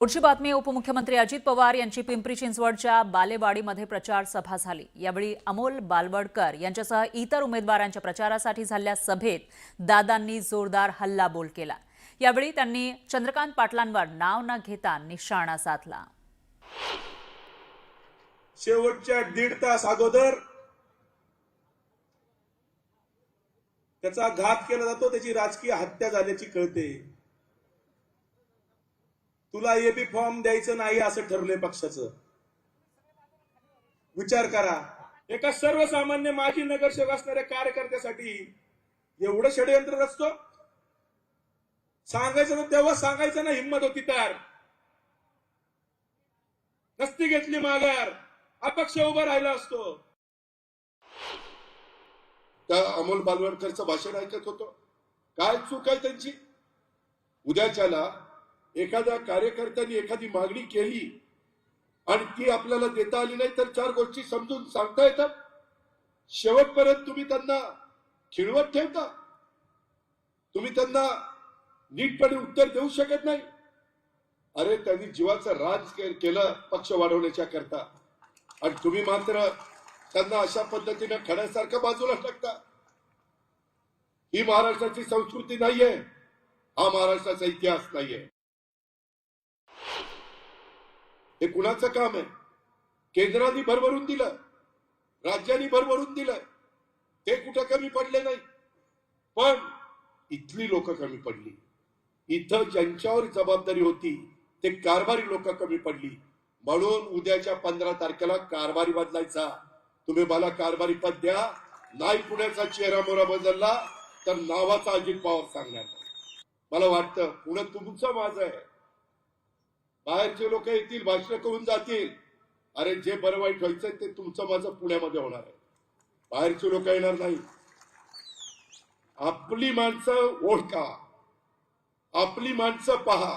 पुढची बातमी उपमुख्यमंत्री अजित पवार यांची पिंपरी चिंचवडच्या बालेवाडीमध्ये प्रचार सभा झाली। यावेळी अमोल बालवडकर यांच्यासह इतर उमेदवारांच्या प्रचारासाठी झालेल्या सभेत दादांनी जोरदार हल्लाबोल केला। यावेळी त्यांनी चंद्रकांत पाटलांवर नाव न घेता निशाणा साधला। शेवटच्या 1.5 तास अगोदर त्याचा घात केला जातो, त्याची राजकीय हत्या झाल्याची कळते। तुला एबी फॉर्म द्यायचं नाही असं ठरलंय पक्षाचं। विचार करा, एका सर्वसामान्य माजी नगरसेवक असणाऱ्या कार्यकर्त्यासाठी एवढं षडयंत्र रचतो। सांगायचं ना तेव्हा सांगायचं ना, हिंमत होती तर नसती घेतली माघार, अपक्ष उभा राहिला असतो। त्या अमोल बालवडकरचं भाषण ऐकत होतो, काय चूक आहे त्यांची? उद्याच्याला एखाद्या कार्यकर्त्याने एखादी मागणी केली आणि ती आपल्याला देता आली नाही तर 4 गोष्टी समजून सांगता येतात। शेवटपर्यंत तुम्ही त्यांना खिळवत ठेवता, तुम्ही त्यांना नीटपणे उत्तर देऊ शकत नाही। अरे त्यांनी जीवाचं राज केलं पक्ष वाढवण्याच्या करता, आणि तुम्ही मात्र त्यांना अशा पद्धतीने खड्यासारखं बाजूला टाकता। ही महाराष्ट्राची संस्कृती नाहीये, हा महाराष्ट्राचा इतिहास नाहीये। हे कुणाचं काम आहे? केंद्राने भरभरून दिलं, राज्यांनी भरभरून दिलं, ते कुठं कमी पडले नाही, पण इथली लोक कमी पडली। इथं ज्यांच्यावर जबाबदारी होती ते कारभारी लोक कमी पडली। म्हणून उद्याच्या 15 तारखेला कारभारी बदलायचा। तुम्ही मला कारभारी पद द्या, नाही पुण्याचा चेहरा मोहरा बदलला तर नावाचा अजित पवार सांगणार। मला वाटतं पुणे तुमचं माझं आहे। बाहेरचे लोक येतील, भाषण करून जातील, अरे जे बरं वाईट व्हायचंय ते तुमचं माझं पुण्यामध्ये होणार आहे, बाहेरचे लोक येणार नाही। आपली माणसं ओळखा, आपली माणसं पहा।